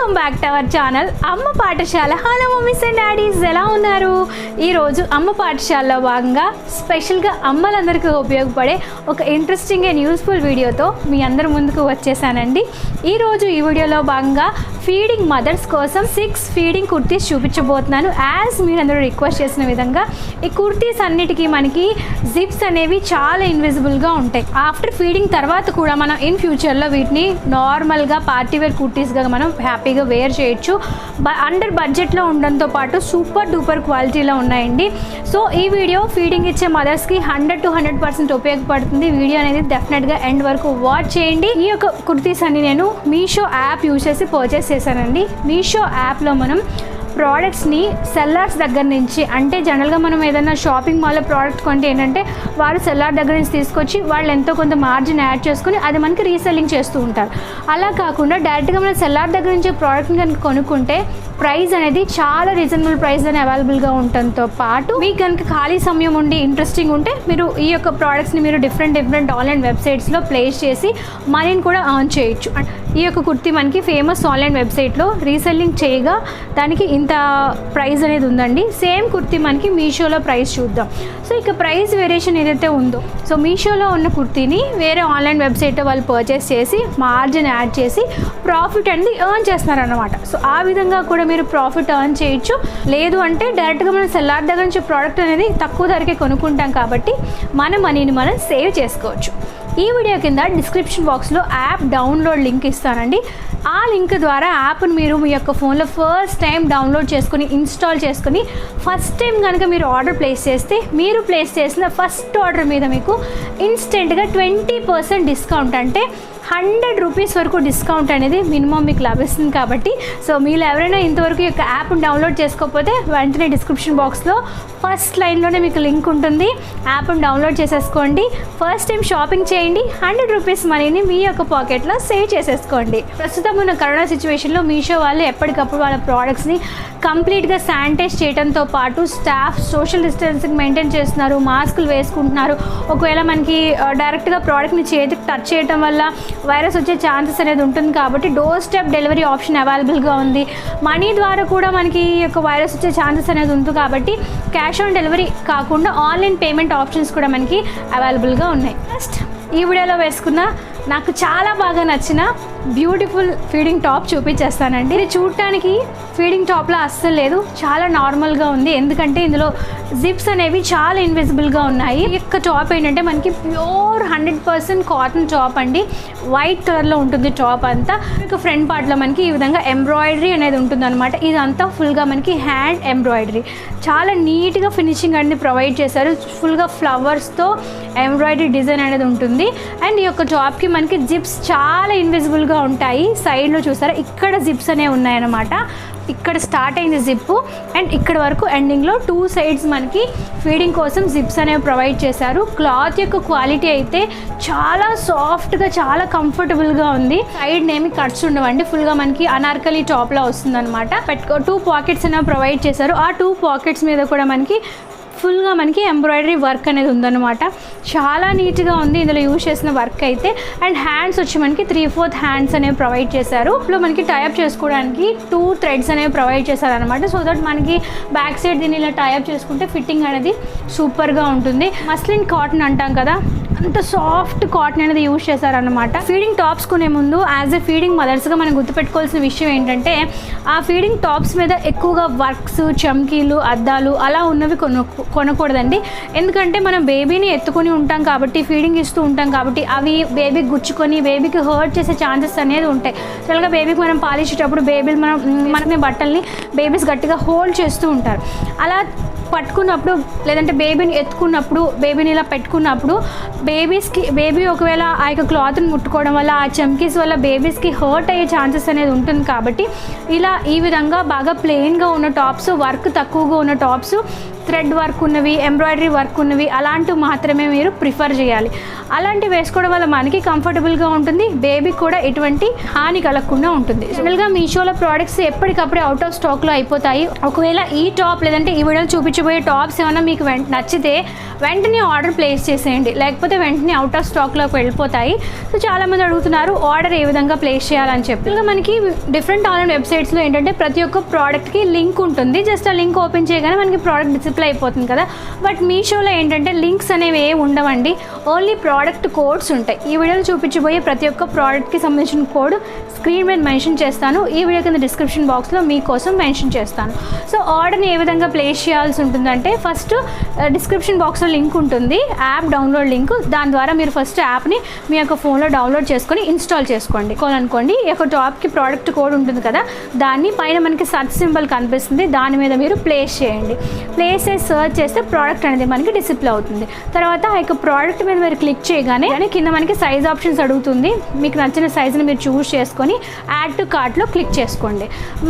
Welcome back to our channel అమ్మ పాఠశాల. Hello mummies and daddy's, ఎలా ఉన్నారు? ఈరోజు అమ్మ పాఠశాలలో భాగంగా స్పెషల్గా అమ్మలందరికీ ఉపయోగపడే ఒక ఇంట్రెస్టింగ్ అండ్ యూస్ఫుల్ వీడియోతో మీ అందరి ముందుకు వచ్చేసానండి. ఈరోజు ఈ వీడియోలో భాగంగా ఫీడింగ్ మదర్స్ కోసం 6 ఫీడింగ్ కుర్తీస్ చూపించబోతున్నాను. యాజ్ మీరందరూ రిక్వెస్ట్ చేసిన విధంగా ఈ కుర్తీస్ అన్నిటికీ మనకి జిప్స్ అనేవి చాలా ఇన్విజిబుల్గా ఉంటాయి. ఆఫ్టర్ ఫీడింగ్ తర్వాత కూడా మనం ఇన్ ఫ్యూచర్లో వీటిని నార్మల్గా పార్టీ వేర్ కుర్తీస్గా మనం హ్యాపీగా వేర్ చేయొచ్చు. అండర్ బడ్జెట్లో ఉండడంతో పాటు సూపర్ డూపర్ క్వాలిటీలో ఉన్నాయండి. సో ఈ వీడియో ఫీడింగ్ ఇచ్చే మదర్స్కి 100 to 100% ఉపయోగపడుతుంది. వీడియో అనేది డెఫినెట్గా ఎండ్ వరకు వాచ్ చేయండి. ఈ యొక్క కుర్తీస్ అన్ని నేను మీషో యాప్ యూజ్ చేసి పర్చేస్ చేశానండి. మీషో యాప్లో మనం ప్రోడక్ట్స్ని సెల్లర్స్ దగ్గర నుంచి, అంటే జనరల్గా మనం ఏదైనా షాపింగ్ మాల్లో ప్రోడక్ట్ కొంటే ఏంటంటే వారు సెల్లర్ దగ్గర నుంచి తీసుకొచ్చి వాళ్ళు ఎంతో కొంత మార్జిన్ యాడ్ చేసుకుని అది మనకి రీసెల్లింగ్ చేస్తూ ఉంటారు. అలా కాకుండా డైరెక్ట్గా మనం సెల్లర్ దగ్గర నుంచి ప్రోడక్ట్ని కనుక కొనుక్కుంటే ప్రైస్ అనేది చాలా రీజనబుల్ ప్రైస్ అని అవైలబుల్గా ఉండటంతో పాటు మీకు కనుక ఖాళీ సమయం ఉండి ఇంట్రెస్టింగ్ ఉంటే మీరు ఈ యొక్క ప్రోడక్ట్స్ని మీరు డిఫరెంట్ ఆన్లైన్ వెబ్సైట్స్లో ప్లేస్ చేసి మనీని కూడా ఎర్న్ చేయొచ్చు. ఈ యొక్క కుర్తీ మనకి ఫేమస్ ఆన్లైన్ వెబ్సైట్లో రీసెల్లింగ్ చేయగా దానికి ఇంత ప్రైస్ అనేది ఉందండి. సేమ్ కుర్తీ మనకి మీషోలో ప్రైస్ చూద్దాం. సో ఇక ప్రైస్ వేరియేషన్ ఏదైతే ఉందో, సో మీషోలో ఉన్న కుర్తీని వేరే ఆన్లైన్ వెబ్సైట్లో వాళ్ళు పర్చేస్ చేసి మార్జిన్ యాడ్ చేసి ప్రాఫిట్ అనేది ఎర్న్ చేస్తున్నారన్నమాట. సో ఆ విధంగా కూడా మీరు ప్రాఫిట్ ఎర్న్ చేయొచ్చు. లేదు అంటే డైరెక్ట్గా మనం సెల్లార్ దగ్గర నుంచి ప్రోడక్ట్ అనేది తక్కువ ధరకే కొనుక్కుంటాం కాబట్టి మన మనీని మనం సేవ్ చేసుకోవచ్చు. ఈ వీడియో కింద డిస్క్రిప్షన్ బాక్స్లో యాప్ డౌన్లోడ్ లింక్ ఇస్తానండి. ఆ లింక్ ద్వారా యాప్ని మీరు మీ యొక్క ఫోన్లో ఫస్ట్ టైం డౌన్లోడ్ చేసుకుని ఇన్స్టాల్ చేసుకుని ఫస్ట్ టైం కనుక మీరు ఆర్డర్ ప్లేస్ చేస్తే మీరు ప్లేస్ చేసిన ఫస్ట్ ఆర్డర్ మీద మీకు ఇన్స్టెంట్గా 20% డిస్కౌంట్, అంటే 100 రూపీస్ వరకు డిస్కౌంట్ అనేది మినిమం మీకు లభిస్తుంది. కాబట్టి సో మీరు ఎవరైనా ఇంతవరకు ఈ యొక్క యాప్ని డౌన్లోడ్ చేసుకోకపోతే వెంటనే డిస్క్రిప్షన్ బాక్స్లో ఫస్ట్ లైన్లోనే మీకు లింక్ ఉంటుంది. యాప్ని డౌన్లోడ్ చేసేసుకోండి. ఫస్ట్ టైం షాపింగ్ చేయండి. 100 రూపీస్ మనీని మీ యొక్క పాకెట్లో సేవ్ చేసేసుకోండి. ప్రస్తుతం ఉన్న కరోనా సిచ్యువేషన్లో మీషో వాళ్ళు ఎప్పటికప్పుడు వాళ్ళ ప్రోడక్ట్స్ని కంప్లీట్గా శానిటైజ్ చేయడంతో పాటు స్టాఫ్ సోషల్ డిస్టెన్సింగ్ మెయింటైన్ చేస్తున్నారు, మాస్కులు వేసుకుంటున్నారు. ఒకవేళ మనకి డైరెక్ట్గా ప్రోడక్ట్ని చేతికి టచ్ చేయడం వల్ల వైరస్ వచ్చే ఛాన్సెస్ అనేది ఉంటుంది కాబట్టి డోర్ స్టెప్ డెలివరీ ఆప్షన్ అవైలబుల్గా ఉంది. మనీ ద్వారా కూడా మనకి ఈ యొక్క వైరస్ వచ్చే ఛాన్సెస్ అనేది ఉంది కాబట్టి క్యాష్ ఆన్ డెలివరీ కాకుండా ఆన్లైన్ పేమెంట్ ఆప్షన్స్ కూడా మనకి అవైలబుల్గా ఉన్నాయి. ఫస్ట్ ఈ వీడియోలో వేసుకున్న నాకు చాలా బాగా నచ్చిన బ్యూటిఫుల్ ఫీడింగ్ టాప్ చూపించేస్తానండి. ఇది చూడటానికి ఫీడింగ్ టాప్లో అస్సలు లేదు, చాలా నార్మల్గా ఉంది. ఎందుకంటే ఇందులో జిప్స్ అనేవి చాలా ఇన్విజిబుల్గా ఉన్నాయి. ఈ యొక్క టాప్ ఏంటంటే మనకి ప్యూర్ 100% కాటన్ టాప్ అండి. వైట్ కలర్లో ఉంటుంది టాప్ అంతా. ఇక ఫ్రంట్ పార్ట్లో మనకి ఈ విధంగా ఎంబ్రాయిడరీ అనేది ఉంటుంది అనమాట. ఇదంతా ఫుల్గా మనకి హ్యాండ్ ఎంబ్రాయిడరీ, చాలా నీట్గా ఫినిషింగ్ అనేది ప్రొవైడ్ చేశారు. ఫుల్గా ఫ్లవర్స్తో ఎంబ్రాయిడరీ డిజైన్ అనేది ఉంటుంది. అండ్ ఈ యొక్క టాప్కి మనకి జిప్స్ చాలా ఇన్విజిబుల్గా ఉంటాయి. సైడ్లో చూసారా, ఇక్కడ జిప్స్ అనేవి ఉన్నాయన్నమాట. ఇక్కడ స్టార్ట్ అయింది జిప్ అండ్ ఇక్కడ వరకు ఎండింగ్లో 2 సైడ్స్ మనకి ఫీడింగ్ కోసం జిప్స్ అనేవి ప్రొవైడ్ చేశారు. క్లాత్ యొక్క క్వాలిటీ అయితే చాలా సాఫ్ట్గా చాలా కంఫర్టబుల్గా ఉంది. సైడ్ నేమి కట్స్ ఉండవండి, ఫుల్గా మనకి అనార్కలి టాప్లో వస్తుంది అనమాట. 2 పాకెట్స్ అనేవి ప్రొవైడ్ చేశారు. ఆ 2 పాకెట్స్ మీద కూడా మనకి ఫుల్గా మనకి ఎంబ్రాయిడరీ వర్క్ అనేది ఉందన్నమాట. చాలా నీట్గా ఉంది ఇందులో యూజ్ చేసిన వర్క్ అయితే. అండ్ హ్యాండ్స్ వచ్చి మనకి 3/4 హ్యాండ్స్ అనేవి ప్రొవైడ్ చేశారు. ఇప్పుడు మనకి టైఅప్ చేసుకోవడానికి 2 థ్రెడ్స్ అనేవి ప్రొవైడ్ చేశారనమాట. సో దట్ మనకి బ్యాక్ సైడ్ దీన్ని ఇలా టైఅప్ చేసుకుంటే ఫిట్టింగ్ అనేది సూపర్గా ఉంటుంది. మస్లిన్ కాటన్ అంటాం కదా, అంత సాఫ్ట్ కాటన్ అనేది యూజ్ చేశారనమాట. ఫీడింగ్ టాప్స్ కొనే ముందు యాజ్ ఎ ఫీడింగ్ మదర్స్గా మనం గుర్తుపెట్టుకోవాల్సిన విషయం ఏంటంటే ఆ ఫీడింగ్ టాప్స్ మీద ఎక్కువగా వర్క్స్, చమ్కీలు, అద్దాలు అలా ఉన్నవి కొనకూడదండి. ఎందుకంటే మనం బేబీని ఎత్తుకొని ఉంటాం కాబట్టి, ఫీడింగ్ ఇస్తూ ఉంటాం కాబట్టి అవి బేబీకి గుచ్చుకొని బేబీకి హర్ట్ చేసే ఛాన్సెస్ అనేది ఉంటాయి. జనరల్గా బేబీకి మనం పాలిచ్చేటప్పుడు మనమే బట్టల్ని బేబీస్ గట్టిగా హోల్డ్ చేస్తూ ఉంటారు. అలా పట్టుకున్నప్పుడు లేదంటే బేబీని ఎత్తుకున్నప్పుడు, బేబీని ఇలా పెట్టుకున్నప్పుడు బేబీ ఒకవేళ ఆ యొక్క క్లాత్ని ముట్టుకోవడం వల్ల ఆ చమ్కీస్ వల్ల బేబీస్కి హర్ట్ అయ్యే ఛాన్సెస్ అనేది ఉంటుంది. కాబట్టి ఇలా ఈ విధంగా బాగా ప్లెయిన్గా ఉన్న టాప్స్, వర్క్ తక్కువగా ఉన్న టాప్స్ థ్రెడ్ వర్క్ ఉన్నవి, ఎంబ్రాయిడరీ వర్క్ ఉన్నవి అలాంటివి మాత్రమే మీరు ప్రిఫర్ చేయాలి. అలాంటివి వేసుకోవడం వల్ల మనకి కంఫర్టబుల్గా ఉంటుంది, బేబీకి కూడా ఎటువంటి హాని కలగకుండా ఉంటుంది. జనరల్గా మీషోలో ప్రోడక్ట్స్ ఎప్పటికప్పుడే అవుట్ ఆఫ్ స్టాక్లో అయిపోతాయి. ఒకవేళ ఈ టాప్ లేదంటే ఈ వీడియోలో చూపించబోయే టాప్స్ ఏమైనా మీకు నచ్చితే వెంటనే ఆర్డర్ ప్లేస్ చేసేయండి, లేకపోతే వెంటనే అవుట్ ఆఫ్ స్టాక్లోకి వెళ్ళిపోతాయి. సో చాలామంది అడుగుతున్నారు ఆర్డర్ ఏ విధంగా ప్లేస్ చేయాలని చెప్పి. ఇంకా మనకి డిఫరెంట్ ఆన్లైన్ వెబ్సైట్స్లో ఏంటంటే ప్రతి ఒక్క ప్రోడక్ట్కి లింక్ ఉంటుంది. జస్ట్ ఆ లింక్ ఓపెన్ చేయగానే మనకి ప్రోడక్ట్ డిస్ప్లే అయిపోతుంది కదా. బట్ మీషోలో ఏంటంటే లింక్స్ అనేవి ఏ ఉండవండి, ఓన్లీ ప్రోడక్ట్ కోడ్స్ ఉంటాయి. ఈ వీడియోలో చూపించబోయే ప్రతి ఒక్క ప్రోడక్ట్కి సంబంధించిన కోడ్ స్క్రీన్ మీద మెన్షన్ చేస్తాను, ఈ వీడియో కింద డిస్క్రిప్షన్ బాక్స్లో మీకోసం మెన్షన్ చేస్తాను. సో ఆర్డర్ని ఏ విధంగా ప్లేస్ చేయాల్సి ఉంటుందంటే ఫస్ట్ డిస్క్రిప్షన్ బాక్స్లో లింక్ ఉంటుంది, యాప్ డౌన్లోడ్ లింక్. దాని ద్వారా మీరు ఫస్ట్ యాప్ని మీ యొక్క ఫోన్లో డౌన్లోడ్ చేసుకొని ఇన్స్టాల్ చేసుకోండి. అనుకోండి ఈ యొక్క టాప్కి ప్రోడక్ట్ కోడ్ ఉంటుంది కదా, దాన్ని పైన మనకి సర్చ్ సింబల్ కనిపిస్తుంది, దాని మీద మీరు ప్లేస్ చేయండి. ప్లేస్ చేసి సర్చ్ చేస్తే ప్రోడక్ట్ అనేది మనకి డిస్ప్లే అవుతుంది. తర్వాత ఆ యొక్క ప్రోడక్ట్ మీద మీరు క్లిక్ చేయగానే కింద మనకి సైజ్ ఆప్షన్స్ అడుగుతుంది. మీకు నచ్చిన సైజుని మీరు చూస్ చేసుకొని యాడ్ టు కార్ట్లో క్లిక్ చేసుకోండి.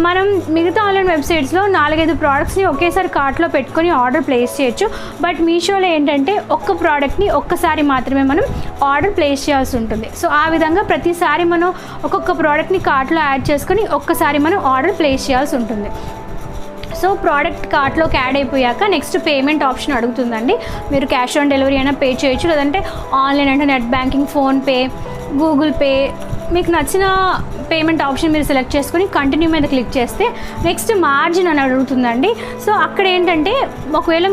మనం మిగతా ఆన్లైన్ వెబ్సైట్స్లో 4-5 ప్రోడక్ట్స్ని ఒకేసారి కార్ట్లో పెట్టుకొని ఆర్డర్ ప్లేస్ చేయొచ్చు. బట్ మీషోలో ఏంటంటే ఒక్క ప్రోడక్ట్ని ఒక్కసారి మాత్రమే మనం ఆర్డర్ ప్లేస్ చేయాల్సి ఉంటుంది. సో ఆ విధంగా ప్రతిసారి మనం ఒక్కొక్క ప్రోడక్ట్ని కార్ట్లో యాడ్ చేసుకొని ఒక్కసారి మనం ఆర్డర్ ప్లేస్ చేయాల్సి ఉంటుంది. సో ప్రోడక్ట్ కార్ట్లోకి యాడ్ అయిపోయాక నెక్స్ట్ పేమెంట్ ఆప్షన్ అడుగుతుందండి. మీరు క్యాష్ ఆన్ డెలివరీ అయినా పే చేయొచ్చు, లేదంటే ఆన్లైన్ అంటే net banking, PhonePe, Google pay, మీకు నచ్చిన పేమెంట్ ఆప్షన్ మీరు సెలెక్ట్ చేసుకొని కంటిన్యూ మీద క్లిక్ చేస్తే నెక్స్ట్ మార్జిన్ అని అడుగుతుందండి. సో అక్కడ ఏంటంటే ఒకవేళ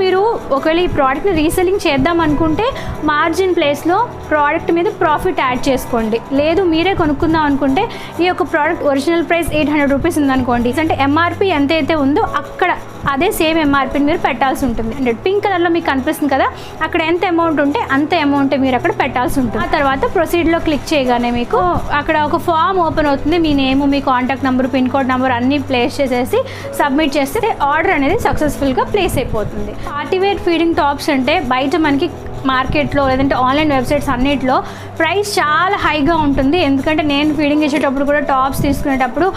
ఈ ప్రోడక్ట్ని రీసెల్లింగ్ చేద్దాం అనుకుంటే మార్జిన్ ప్లేస్లో ప్రోడక్ట్ మీద ప్రాఫిట్ యాడ్ చేసుకోండి. లేదు మీరే కొనుక్కుందాం అనుకుంటే ఈ యొక్క ప్రోడక్ట్ ఒరిజినల్ ప్రైస్ 800 రూపీస్ ఉందనుకోండి, అంటే ఎంఆర్పి ఎంతైతే ఉందో అక్కడ అదే సేమ్ ఎంఆర్పిని మీరు పెట్టాల్సి ఉంటుంది. అంటే పింక్ కలర్లో మీకు కనిపిస్తుంది కదా, అక్కడ ఎంత అమౌంట్ ఉంటే అంత అమౌంట్ మీరు అక్కడ పెట్టాల్సి ఉంటుంది. ఆ తర్వాత ప్రొసీడ్లో క్లిక్ చేయగానే మీకు అక్కడ ఒక ఫామ్ ఓపెన్ అవుతుంది. మీ నేమ్, మీ contact number, pin code number అన్నీ ప్లేస్ చేసేసి సబ్మిట్ చేస్తే ఆర్డర్ అనేది సక్సెస్ఫుల్గా ప్లేస్ అయిపోతుంది. పార్టీవేర్ ఫీడింగ్ టాప్స్ అంటే బయట మనకి మార్కెట్లో లేదంటే ఆన్లైన్ వెబ్సైట్స్ అన్నిటిలో ప్రైస్ చాలా హైగా ఉంటుంది. ఎందుకంటే నేను ఫీడింగ్ ఇచ్చేటప్పుడు కూడా టాప్స్ తీసుకునేటప్పుడు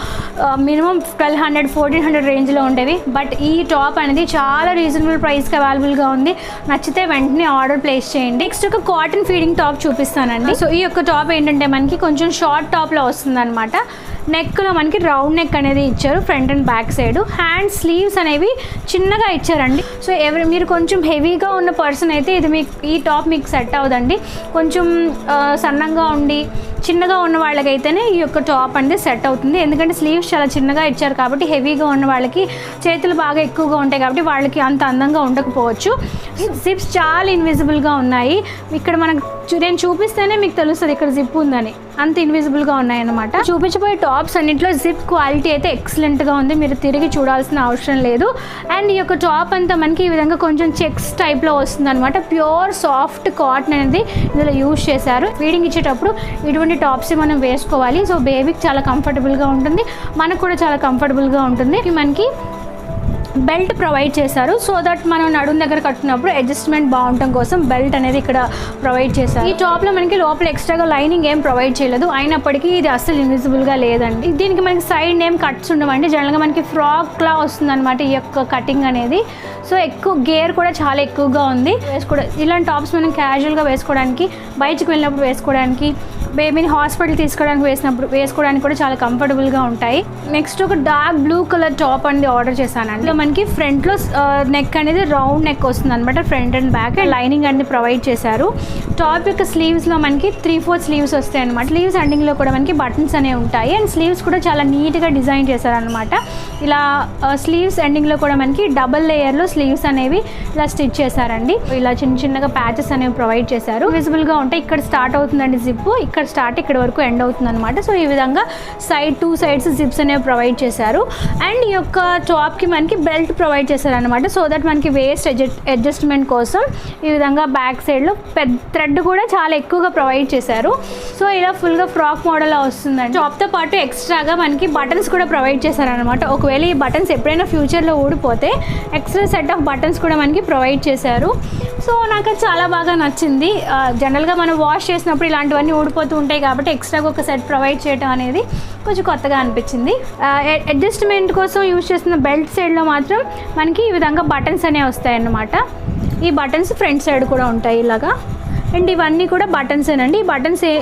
మినిమం 1200-1400 రేంజ్లో ఉండేవి. బట్ ఈ టాప్ అనేది చాలా రీజనబుల్ ప్రైస్కి అవైలబుల్గా ఉంది. నచ్చితే వెంటనే ఆర్డర్ ప్లేస్ చేయండి. నెక్స్ట్ ఒక కాటన్ ఫీడింగ్ టాప్ చూపిస్తానండి. సో ఈ యొక్క టాప్ ఏంటంటే మనకి కొంచెం షార్ట్ టాప్లో వస్తుంది అనమాట. నెక్లో మనకి రౌండ్ నెక్ అనేది ఇచ్చారు, front and back side. Hand sleeves అనేవి చిన్నగా ఇచ్చారండి. సో మీరు కొంచెం హెవీగా ఉన్న పర్సన్ అయితే ఈ టాప్ మీకు సెట్ అవ్వదండి. కొంచెం సన్నంగా ఉండి చిన్నగా ఉన్న వాళ్ళకైతేనే ఈ యొక్క టాప్ అనేది సెట్ అవుతుంది. ఎందుకంటే స్లీవ్స్ చాలా చిన్నగా ఇచ్చారు కాబట్టి హెవీగా ఉన్న వాళ్ళకి చేతులు బాగా ఎక్కువగా ఉంటాయి కాబట్టి వాళ్ళకి అంత అందంగా ఉండకపోవచ్చు. జిప్స్ చాలా ఇన్విజిబుల్గా ఉన్నాయి. ఇక్కడ నేను చూపిస్తేనే మీకు తెలుస్తుంది ఇక్కడ జిప్ ఉందని, అంత ఇన్విజిబుల్గా ఉన్నాయన్నమాట. చూపించబోయే టాప్స్ అన్నింటిలో జిప్ క్వాలిటీ అయితే ఎక్సలెంట్గా ఉంది, మీరు తిరిగి చూడాల్సిన అవసరం లేదు. అండ్ ఈ యొక్క టాప్ అంతా మనకి ఈ విధంగా కొంచెం చెక్స్ టైప్లో వస్తుంది అనమాట. ప్యూర్ సాఫ్ట్ కాటన్ అనేది ఇందులో యూజ్ చేశారు. ఫీడింగ్ ఇచ్చేటప్పుడు ఇటువంటి టాప్స్ మనం వేసుకోవాలి. సో బేబీకి చాలా కంఫర్టబుల్గా ఉంటుంది, మనకు కూడా చాలా కంఫర్టబుల్గా ఉంటుంది. మనకి బెల్ట్ ప్రొవైడ్ చేశారు. సో దట్ మనం నడుము దగ్గర కట్టుకున్నప్పుడు అడ్జస్ట్మెంట్ బాగుండటం కోసం బెల్ట్ అనేది ఇక్కడ ప్రొవైడ్ చేశారు. ఈ టాప్లో మనకి లోపల ఎక్స్ట్రాగా లైనింగ్ ఏం ప్రొవైడ్ చేయలేదు, అయినప్పటికీ ఇది అస్సలు ఇన్విజిబుల్గా లేదండి. దీనికి మనకి సైడ్ ఏం కట్స్ ఉండవండి, జనరల్గా మనకి ఫ్రాక్లా వస్తుంది అనమాట ఈ యొక్క కటింగ్ అనేది. సో ఎక్కువ గేర్ కూడా చాలా ఎక్కువగా ఉంది. ఇలాంటి టాప్స్ మనం క్యాజువల్గా వేసుకోవడానికి, బయటకు వెళ్ళినప్పుడు వేసుకోవడానికి, బేబీని హాస్పిటల్ వేసుకోవడానికి కూడా చాలా కంఫర్టబుల్గా ఉంటాయి. నెక్స్ట్ ఒక డార్క్ బ్లూ కలర్ టాప్ అనేది ఆర్డర్ చేశానండి. మనకి ఫ్రంట్లో నెక్ అనేది రౌండ్ నెక్ వస్తుంది అనమాట, front and back. And lining అనేది ప్రొవైడ్ చేశారు. టాప్ యొక్క స్లీవ్స్లో మనకి 3/4 స్లీవ్స్ వస్తాయి అనమాట. స్లీవ్స్ ఎండింగ్లో కూడా మనకి బటన్స్ అనేవి ఉంటాయి. అండ్ స్లీవ్స్ కూడా చాలా నీట్గా డిజైన్ చేశారనమాట. ఇలా స్లీవ్స్ ఎండింగ్లో కూడా మనకి డబల్ లేయర్లో స్లీవ్స్ అనేవి ఇలా స్టిచ్ చేశారండి. ఇలా చిన్నగా ప్యాచెస్ అనేవి ప్రొవైడ్ చేశారు, విజిబుల్గా ఉంటాయి. ఇక్కడ స్టార్ట్ అవుతుందండి జిప్, ఇక్కడ ఇక్కడ వరకు ఎండ్ అవుతుంది అనమాట. సో ఈ విధంగా 2 sides జిప్స్ అనేవి ప్రొవైడ్ చేశారు. అండ్ ఈ యొక్క టాప్కి మనకి బెల్ట్ ప్రొవైడ్ చేశారనమాట. సో దట్ మనకి వేస్ట్ అడ్జస్ట్మెంట్ కోసం ఈ విధంగా బ్యాక్ సైడ్లో పెద్ద థ్రెడ్ కూడా చాలా ఎక్కువగా ప్రొవైడ్ చేశారు. సో ఇలా ఫుల్గా ఫ్రాక్ మోడల్లో వస్తుందండి. టాప్తో పాటు ఎక్స్ట్రాగా మనకి బటన్స్ కూడా ప్రొవైడ్ చేశారనమాట. ఒకవేళ ఈ బటన్స్ ఎప్పుడైనా ఫ్యూచర్లో ఊడిపోతే ఎక్స్ట్రా సెట్ ఆఫ్ బటన్స్ కూడా మనకి ప్రొవైడ్ చేశారు. సో నాకు అది చాలా బాగా నచ్చింది. జనరల్గా మనం వాష్ చేసినప్పుడు ఇలాంటివన్నీ ఊడిపోతూ ఉంటాయి కాబట్టి ఎక్స్ట్రాగా ఒక సెట్ ప్రొవైడ్ చేయడం అనేది కొంచెం కొత్తగా అనిపించింది. అడ్జస్ట్మెంట్ కోసం యూజ్ చేస్తున్న బెల్ట్ సైడ్లో మాత్రం మనకి ఈ విధంగా బటన్స్ అనేవి వస్తాయి అన్నమాట. ఈ బటన్స్ ఫ్రంట్ సైడ్ కూడా ఉంటాయి ఇలాగా. అండ్ ఇవన్నీ కూడా బటన్సేనండి.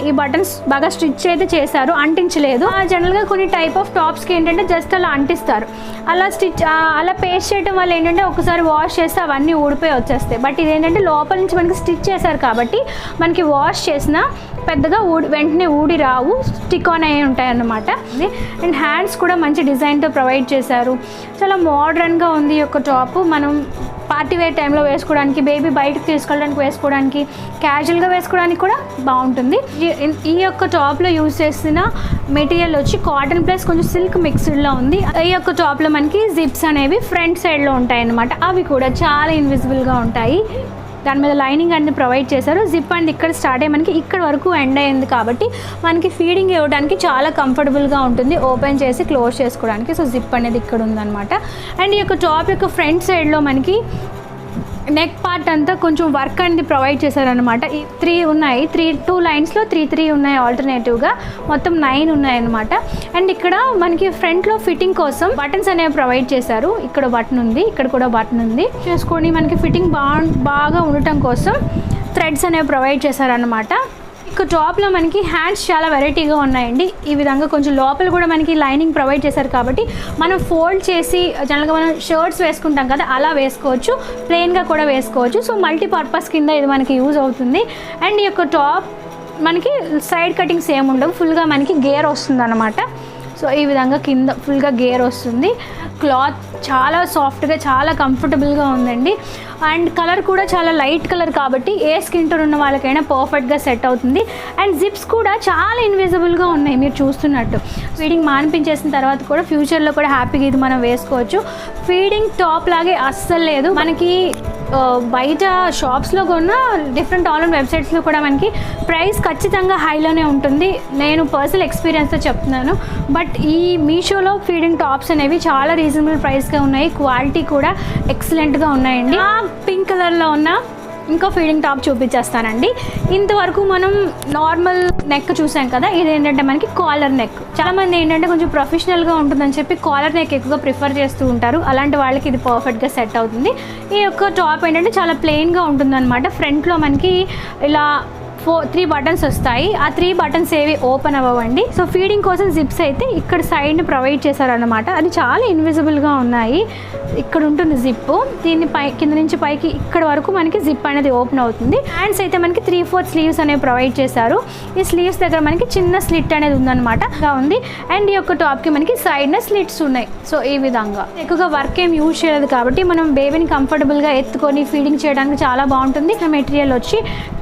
ఈ బటన్స్ బాగా స్టిచ్ అయితే చేశారు, అంటించలేదు. జనరల్గా కొన్ని టైప్ ఆఫ్ టాప్స్కి ఏంటంటే జస్ట్ అలా అంటిస్తారు. అలా పేస్ట్ చేయడం వల్ల ఏంటంటే ఒకసారి వాష్ చేస్తే అవన్నీ ఊడిపోయి వచ్చేస్తాయి. బట్ ఇదేంటంటే లోపల నుంచి మనకి స్టిచ్ చేశారు కాబట్టి మనకి వాష్ చేసినా పెద్దగా వెంటనే ఊడి రావు, స్టిక్ ఆన్ అయ్యి ఉంటాయి అన్నమాట. అండ్ హ్యాండ్స్ కూడా మంచి డిజైన్తో ప్రొవైడ్ చేశారు. చాలా మోడర్న్గా ఉంది ఈ యొక్క టాప్. మనం పార్టీ వేర్ టైంలో వేసుకోవడానికి, బేబీ బయటకు తీసుకెళ్ళడానికి వేసుకోవడానికి, క్యాజువల్గా వేసుకోవడానికి కూడా బాగుంటుంది. ఈ యొక్క టాప్లో యూజ్ చేసిన మెటీరియల్ వచ్చి కాటన్ ప్లస్ కొంచెం సిల్క్ మిక్స్డ్లో ఉంది. ఈ యొక్క టాప్లో మనకి జిప్స్ అనేవి ఫ్రంట్ సైడ్లో ఉంటాయి అన్నమాట. అవి కూడా చాలా ఇన్విజిబుల్గా ఉంటాయి. దాని మీద లైనింగ్ అనేది ప్రొవైడ్ చేశారు. జిప్ అనేది ఇక్కడ స్టార్ట్ అయ్యి మనకి ఇక్కడ వరకు ఎండ్ అయ్యింది కాబట్టి మనకి ఫీడింగ్ ఇవ్వడానికి చాలా కంఫర్టబుల్గా ఉంటుంది, ఓపెన్ చేసి క్లోజ్ చేసుకోవడానికి. సో జిప్ అనేది ఇక్కడ ఉందన్నమాట. అండ్ ఈ యొక్క టాప్ యొక్క ఫ్రంట్ సైడ్లో మనకి నెక్ పార్ట్ అంతా కొంచెం వర్క్ అనేది ప్రొవైడ్ చేశారనమాట. ఈ 3 ఉన్నాయి, 2 లైన్స్లో 3 ఉన్నాయి ఆల్టర్నేటివ్గా, మొత్తం 9 ఉన్నాయన్నమాట. అండ్ ఇక్కడ మనకి ఫ్రంట్లో ఫిట్టింగ్ కోసం బటన్స్ అనేవి ప్రొవైడ్ చేశారు. ఇక్కడ బటన్ ఉంది, ఇక్కడ కూడా బటన్ ఉంది. చేసుకొని మనకి ఫిట్టింగ్ బాగా ఉండటం కోసం థ్రెడ్స్ అనేవి ప్రొవైడ్ చేశారనమాట. ఇక టాప్లో మనకి హ్యాండ్స్ చాలా వెరైటీగా ఉన్నాయండి. ఈ విధంగా కొంచెం లోపల కూడా మనకి లైనింగ్ ప్రొవైడ్ చేశారు కాబట్టి మనం ఫోల్డ్ చేసి జనరల్గా మనం షర్ట్స్ వేసుకుంటాం కదా, అలా వేసుకోవచ్చు, ప్లెయిన్గా కూడా వేసుకోవచ్చు. సో మల్టీపర్పస్ కింద ఇది మనకి యూజ్ అవుతుంది. అండ్ ఈ యొక్క టాప్ మనకి సైడ్ కటింగ్స్ ఏమి ఉండవు, ఫుల్గా మనకి గేర్ వస్తుంది అన్నమాట. సో ఈ విధంగా కింద ఫుల్గా గేర్ వస్తుంది. క్లాత్ చాలా సాఫ్ట్గా, చాలా కంఫర్టబుల్గా ఉందండి. అండ్ కలర్ కూడా చాలా లైట్ కలర్ కాబట్టి ఏ స్కిన్ టోన్ ఉన్న వాళ్ళకైనా పర్ఫెక్ట్గా సెట్ అవుతుంది. అండ్ జిప్స్ కూడా చాలా ఇన్విజిబుల్గా ఉన్నాయి మీరు చూస్తున్నట్టు. ఫీడింగ్ మానిపించేసిన తర్వాత కూడా ఫ్యూచర్లో కూడా హ్యాపీగా ఇది మనం వేసుకోవచ్చు. ఫీడింగ్ టాప్ లాగే అస్సలు లేదు. మనకి బయట షాప్స్లో కొన్న డిఫరెంట్ ఆన్లైన్ వెబ్సైట్స్లో కూడా మనకి ప్రైస్ ఖచ్చితంగా హైలోనే ఉంటుంది. నేను పర్సనల్ ఎక్స్పీరియన్స్తో చెప్తున్నాను. బట్ ఈ మీషోలో ఫీడింగ్ టాప్స్ అనేవి చాలా రీజనబుల్ ప్రైస్గా ఉన్నాయి, క్వాలిటీ కూడా ఎక్సలెంట్గా ఉన్నాయండి. పింక్ కలర్లో ఉన్న ఇంకో ఫీడింగ్ టాప్ చూపించేస్తానండి. ఇంతవరకు మనం నార్మల్ నెక్ చూసాం కదా, ఇదేంటంటే మనకి కాలర్ నెక్. చాలామంది ఏంటంటే కొంచెం ప్రొఫెషనల్గా ఉంటుందని చెప్పి కాలర్ నెక్ ఎక్కువగా ప్రిఫర్ చేస్తూ ఉంటారు. అలాంటి వాళ్ళకి ఇది పర్ఫెక్ట్గా సెట్ అవుతుంది. ఈ యొక్క టాప్ ఏంటంటే చాలా ప్లెయిన్గా ఉంటుందన్నమాట. ఫ్రంట్లో మనకి ఇలా 3 బటన్స్ వస్తాయి. ఆ 3 బటన్స్ ఏవి ఓపెన్ అవ్వండి. సో ఫీడింగ్ కోసం జిప్స్ అయితే ఇక్కడ సైడ్ని ప్రొవైడ్ చేశారనమాట. అది చాలా ఇన్విజిబుల్గా ఉన్నాయి. ఇక్కడ ఉంటుంది జిప్, దీన్ని కింద నుంచి పైకి ఇక్కడ వరకు మనకి జిప్ అనేది ఓపెన్ అవుతుంది. హ్యాండ్స్ అయితే మనకి 3/4 స్లీవ్స్ అనేవి ప్రొవైడ్ చేశారు. ఈ స్లీవ్స్ దగ్గర మనకి చిన్న స్లిట్ అనేది ఉందన్నమాట ఉంది. అండ్ ఈ యొక్క టాప్కి మనకి సైడ్న స్లిట్స్ ఉన్నాయి. సో ఈ విధంగా ఎక్కువగా వర్క్ ఏం యూజ్ చేయలేదు కాబట్టి మనం బేబీని కంఫర్టబుల్గా ఎత్తుకొని ఫీడింగ్ చేయడానికి చాలా బాగుంటుంది. మెటీరియల్ వచ్చి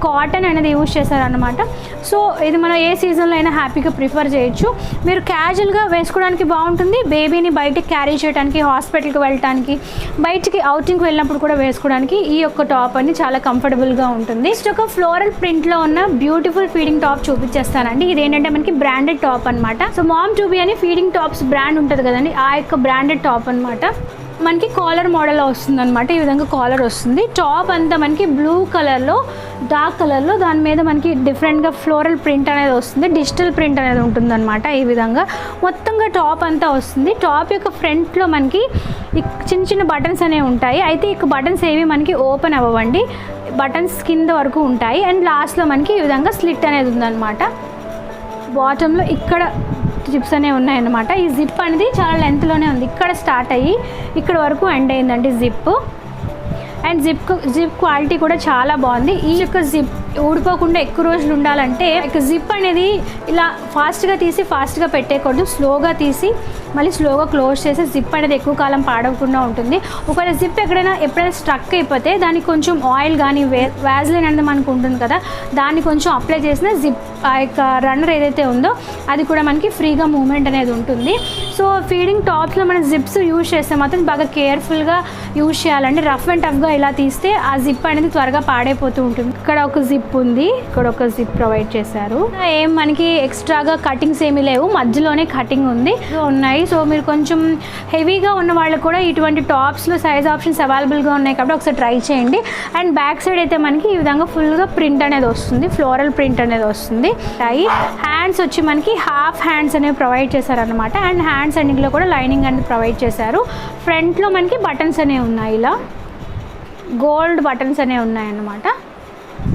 కాటన్ అనేది యూజ్ చేశారనమాట. సో ఇది మనం ఏ సీజన్లో అయినా హ్యాపీగా ప్రిఫర్ చేయొచ్చు. మీరు క్యాజువల్గా వేసుకోవడానికి బాగుంటుంది. బేబీని బయటికి క్యారీ చేయడానికి, హాస్పిటల్కి వెళ్ళడానికి, బయటికి అవుటింగ్కి వెళ్ళినప్పుడు కూడా వేసుకోవడానికి ఈ యొక్క టాప్ అని చాలా కంఫర్టబుల్గా ఉంటుంది. నెక్స్ట్ ఒక ఫ్లోరల్ ప్రింట్లో ఉన్న బ్యూటిఫుల్ ఫీడింగ్ టాప్ చూపించేస్తానండి. ఇది ఏంటంటే మనకి బ్రాండెడ్ టాప్ అనమాట. సో మామ్ టు బి అని ఫీడింగ్ టాప్స్ బ్రాండ్ ఉంటుంది కదండి, ఆ యొక్క బ్రాండెడ్ టాప్ అనమాట. మనకి కాలర్ మోడల్లో వస్తుంది అనమాట. ఈ విధంగా కాలర్ వస్తుంది. టాప్ అంతా మనకి బ్లూ కలర్లో, డార్క్ కలర్లో, దాని మీద మనకి డిఫరెంట్గా ఫ్లోరల్ ప్రింట్ అనేది వస్తుంది, డిజిటల్ ప్రింట్ అనేది ఉంటుందన్నమాట. ఈ విధంగా మొత్తంగా టాప్ అంతా వస్తుంది. టాప్ యొక్క ఫ్రంట్లో మనకి చిన్న చిన్న బటన్స్ అనేవి ఉంటాయి. అయితే ఈ బటన్స్ ఏవి మనకి ఓపెన్ అవ్వండి, బటన్స్ కింద వరకు ఉంటాయి. అండ్ లాస్ట్లో మనకి ఈ విధంగా స్లిట్ అనేది ఉందన్నమాట. బాటంలో ఇక్కడ జిప్స్ అనేవి ఉన్నాయన్నమాట. ఈ జిప్ అనేది చాలా లెంత్లోనే ఉంది. ఇక్కడ స్టార్ట్ అయ్యి ఇక్కడ వరకు ఎండ్ అయిందండి జిప్. అండ్ జిప్ క్వాలిటీ కూడా చాలా బాగుంది. ఈ యొక్క జిప్ ఊడిపోకుండా ఎక్కువ రోజులు ఉండాలంటే జిప్ అనేది ఇలా ఫాస్ట్గా తీసి ఫాస్ట్గా పెట్టేయకూడదు. స్లోగా తీసి మళ్ళీ స్లోగా క్లోజ్ చేసి జిప్ అనేది ఎక్కువ కాలం పాడవకుండా ఉంటుంది. ఒకవేళ జిప్ ఎప్పుడైనా స్ట్రక్ అయిపోతే దానికి కొంచెం ఆయిల్ కానీ వ్యాజ్లైన్ అనేది మనకు ఉంటుంది కదా, దాన్ని కొంచెం అప్లై చేసిన జిప్ ఆ యొక్క రన్నర్ ఏదైతే ఉందో అది కూడా మనకి ఫ్రీగా మూవ్మెంట్ అనేది ఉంటుంది. సో ఫీడింగ్ టాప్స్లో మనం జిప్స్ యూజ్ చేస్తే మాత్రం బాగా కేర్ఫుల్గా యూజ్ చేయాలండి. రఫ్ అండ్ టఫ్గా ఇలా తీస్తే ఆ జిప్ అనేది త్వరగా పాడైపోతూ ఉంటుంది. ఇక్కడ ఒక జిప్ జిప్ ఉంది, ఇక్కడ ఒక జిప్ ప్రొవైడ్ చేశారు. ఏం మనకి ఎక్స్ట్రాగా కటింగ్స్ ఏమీ లేవు, మధ్యలోనే కటింగ్ ఉంది ఉన్నాయి. సో మీరు కొంచెం హెవీగా ఉన్న వాళ్ళు కూడా ఇటువంటి టాప్స్లో సైజ్ ఆప్షన్స్ అవైలబుల్గా ఉన్నాయి కాబట్టి ఒకసారి ట్రై చేయండి. అండ్ బ్యాక్ సైడ్ అయితే మనకి ఈ విధంగా ఫుల్గా ప్రింట్ అనేది వస్తుంది, ఫ్లోరల్ ప్రింట్ అనేది వస్తుంది. హ్యాండ్స్ వచ్చి మనకి హాఫ్ హ్యాండ్స్ అనేవి ప్రొవైడ్ చేశారనమాట. అండ్ హ్యాండ్స్ ఎండింగ్లో కూడా లైనింగ్ అనేది ప్రొవైడ్ చేశారు. ఫ్రంట్లో మనకి బటన్స్ అనేవి ఉన్నాయి, ఇలా గోల్డ్ బటన్స్ అనేవి ఉన్నాయన్నమాట.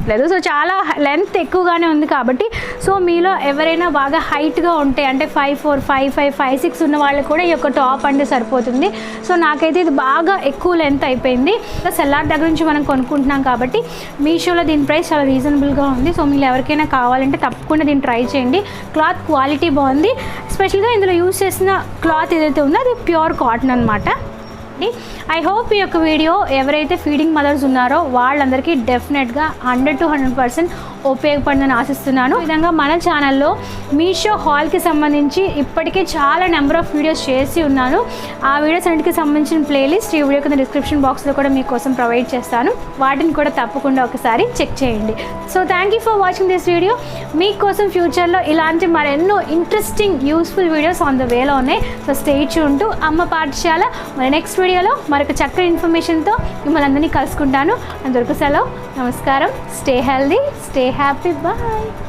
లేదు సో చాలా లెంత్ ఎక్కువగానే ఉంది కాబట్టి సో మీలో ఎవరైనా బాగా హైట్గా ఉంటే అంటే 5'4", 5'5", 5'6" ఉన్న వాళ్ళు కూడా ఈ యొక్క టాప్ అంటే సరిపోతుంది. సో నాకైతే ఇది బాగా ఎక్కువ లెంత్ అయిపోయింది. సెల్లార్ దగ్గర నుంచి మనం కొనుక్కుంటున్నాం కాబట్టి మీషోలో దీని ప్రైస్ చాలా రీజనబుల్గా ఉంది. సో మీరు ఎవరికైనా కావాలంటే తప్పకుండా దీన్ని ట్రై చేయండి. క్లాత్ క్వాలిటీ బాగుంది. స్పెషల్గా ఇందులో యూజ్ చేసిన క్లాత్ ఏదైతే ఉందో అది ప్యూర్ కాటన్ అనమాట. ఐ హోప్ ఈ యొక్క వీడియో ఎవరైతే ఫీడింగ్ మదర్స్ ఉన్నారో వాళ్ళందరికీ డెఫినెట్గా 100 to 100% ఉపయోగపడిందని ఆశిస్తున్నాను. ఈ విధంగా మన ఛానల్లో మీషో హాల్కి సంబంధించి ఇప్పటికే చాలా నెంబర్ ఆఫ్ వీడియోస్ చేసి ఉన్నాను. ఆ వీడియోస్ అన్నిటికి సంబంధించిన ప్లేలిస్ట్ ఈ వీడియో కింద డిస్క్రిప్షన్ బాక్స్లో కూడా మీకోసం ప్రొవైడ్ చేస్తాను. వాటిని కూడా తప్పకుండా ఒకసారి చెక్ చేయండి. So thank you for watching this video. మీకోసం ఫ్యూచర్లో ఇలాంటి మరెన్నో interesting useful videos on the వేలో ఉన్నాయి. సో స్టే ట్యూన్ టు అమ్మ పాఠశాల. మన నెక్స్ట్ వీడియోలో మరొక చక్కని ఇన్ఫర్మేషన్తో మిమ్మల్ని అందరినీ కలుసుకుంటాను. అందరికీ సెలవు, నమస్కారం. Stay healthy, stay happy, bye.